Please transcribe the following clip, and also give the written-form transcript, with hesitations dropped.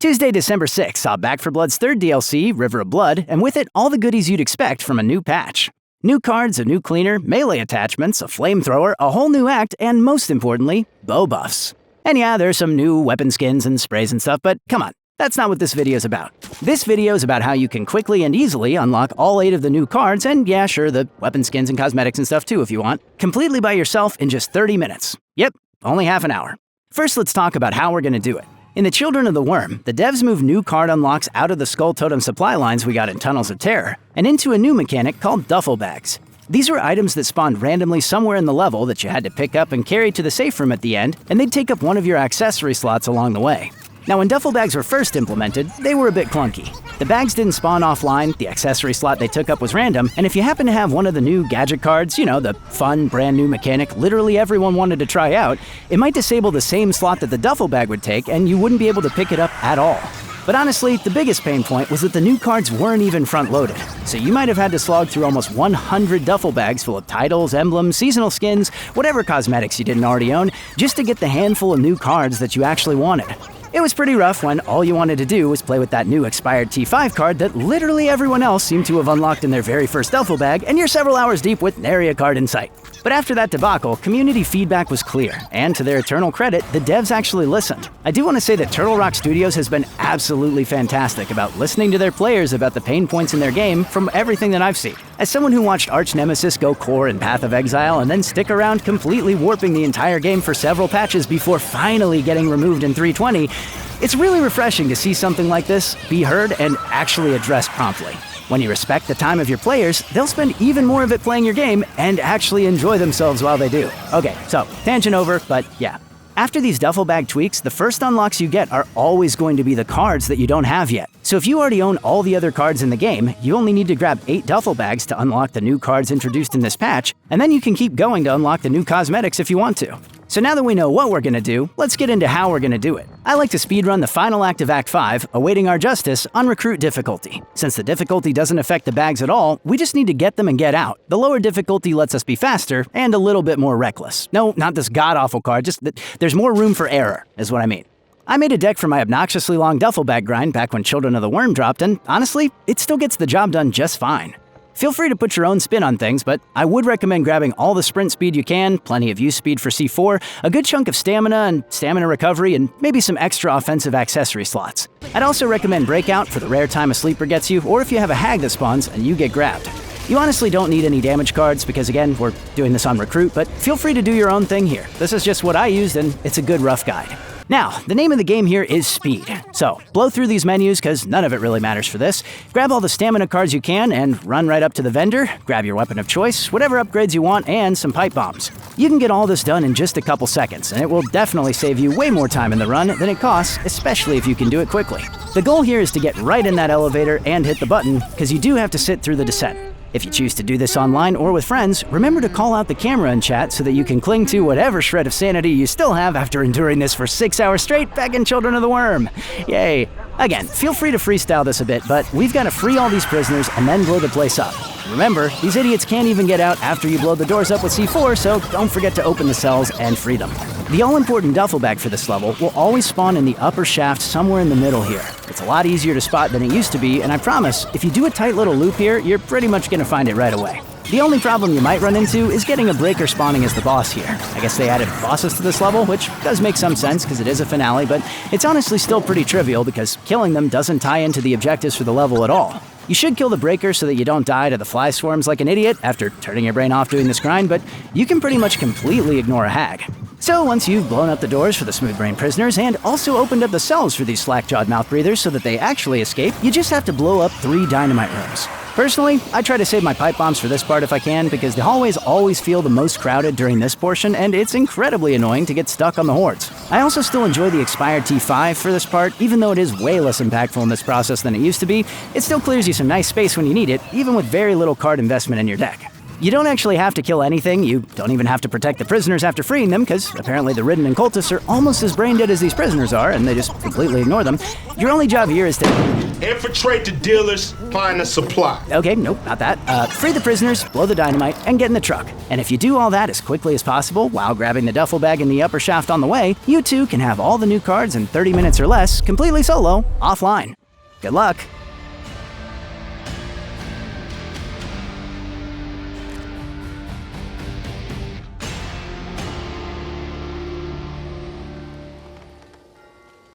Tuesday, December 6th saw Back4Blood's third DLC, River of Blood, and with it, all the goodies you'd expect from a new patch. New cards, a new cleaner, melee attachments, a flamethrower, a whole new act, and most importantly, bow buffs. And yeah, there's some new weapon skins and sprays and stuff, but come on, that's not what this video is about. This video is about how you can quickly and easily unlock all 8 of the new cards, and yeah, sure, the weapon skins and cosmetics and stuff too if you want, completely by yourself in just 30 minutes. Yep, only half an hour. First, let's talk about how we're gonna do it. In the Children of the Worm, the devs moved new card unlocks out of the Skull Totem supply lines we got in Tunnels of Terror, and into a new mechanic called duffel bags. These were items that spawned randomly somewhere in the level that you had to pick up and carry to the safe room at the end, and they'd take up one of your accessory slots along the way. Now, when duffel bags were first implemented, they were a bit clunky. The bags didn't spawn offline, the accessory slot they took up was random, and if you happen to have one of the new gadget cards, you know, the fun, brand new mechanic literally everyone wanted to try out, it might disable the same slot that the duffel bag would take, and you wouldn't be able to pick it up at all. But honestly, the biggest pain point was that the new cards weren't even front-loaded, so you might have had to slog through almost 100 duffel bags full of titles, emblems, seasonal skins, whatever cosmetics you didn't already own, just to get the handful of new cards that you actually wanted. It was pretty rough when all you wanted to do was play with that new expired T5 card that literally everyone else seemed to have unlocked in their very first duffel bag, and you're several hours deep with nary a card in sight. But after that debacle, community feedback was clear, and to their eternal credit, the devs actually listened. I do want to say that Turtle Rock Studios has been absolutely fantastic about listening to their players about the pain points in their game from everything that I've seen. As someone who watched Arch Nemesis go core in Path of Exile and then stick around completely warping the entire game for several patches before finally getting removed in 320, it's really refreshing to see something like this be heard and actually addressed promptly. When you respect the time of your players, they'll spend even more of it playing your game and actually enjoy themselves while they do. Okay, so tangent over, but yeah. After these duffel bag tweaks, the first unlocks you get are always going to be the cards that you don't have yet. So if you already own all the other cards in the game, you only need to grab 8 duffel bags to unlock the new cards introduced in this patch, and then you can keep going to unlock the new cosmetics if you want to. So now that we know what we're gonna do, let's get into how we're gonna do it. I like to speedrun the final act of Act 5, Awaiting Our Justice, on Recruit difficulty. Since the difficulty doesn't affect the bags at all, we just need to get them and get out. The lower difficulty lets us be faster and a little bit more reckless. No, not this god-awful card, just that there's more room for error, is what I mean. I made a deck for my obnoxiously long duffel bag grind back when Children of the Worm dropped, and honestly, it still gets the job done just fine. Feel free to put your own spin on things, but I would recommend grabbing all the sprint speed you can, plenty of use speed for C4, a good chunk of stamina and stamina recovery, and maybe some extra offensive accessory slots. I'd also recommend Breakout for the rare time a sleeper gets you, or if you have a hag that spawns and you get grabbed. You honestly don't need any damage cards because, again, we're doing this on Recruit, but feel free to do your own thing here. This is just what I used, and it's a good rough guide. Now, the name of the game here is Speed. So, blow through these menus because none of it really matters for this. Grab all the stamina cards you can and run right up to the vendor, grab your weapon of choice, whatever upgrades you want, and some pipe bombs. You can get all this done in just a couple seconds, and it will definitely save you way more time in the run than it costs, especially if you can do it quickly. The goal here is to get right in that elevator and hit the button, because you do have to sit through the descent. If you choose to do this online or with friends, remember to call out the camera in chat so that you can cling to whatever shred of sanity you still have after enduring this for 6 hours straight back in Children of the Worm. Yay. Again, feel free to freestyle this a bit, but we've got to free all these prisoners and then blow the place up. Remember, these idiots can't even get out after you blow the doors up with C4, so don't forget to open the cells and free them. The all-important duffel bag for this level will always spawn in the upper shaft somewhere in the middle here. It's a lot easier to spot than it used to be, and I promise, if you do a tight little loop here, you're pretty much gonna find it right away. The only problem you might run into is getting a breaker spawning as the boss here. I guess they added bosses to this level, which does make some sense because it is a finale, but it's honestly still pretty trivial because killing them doesn't tie into the objectives for the level at all. You should kill the breaker so that you don't die to the fly swarms like an idiot after turning your brain off doing this grind, but you can pretty much completely ignore a hag. So once you've blown up the doors for the smooth brain prisoners and also opened up the cells for these slack-jawed mouth breathers so that they actually escape, you just have to blow up 3 dynamite rooms. Personally, I try to save my pipe bombs for this part if I can because the hallways always feel the most crowded during this portion and it's incredibly annoying to get stuck on the hordes. I also still enjoy the expired T5 for this part, even though it is way less impactful in this process than it used to be. It still clears you some nice space when you need it, even with very little card investment in your deck. You don't actually have to kill anything. You don't even have to protect the prisoners after freeing them, because apparently the Ridden and cultists are almost as brain dead as these prisoners are, and they just completely ignore them. Your only job here is to infiltrate the dealers, find the supply. Okay, nope, not that. Free the prisoners, blow the dynamite, and get in the truck. And if you do all that as quickly as possible while grabbing the duffel bag in the upper shaft on the way, you two can have all the new cards in 30 minutes or less, completely solo, offline. Good luck.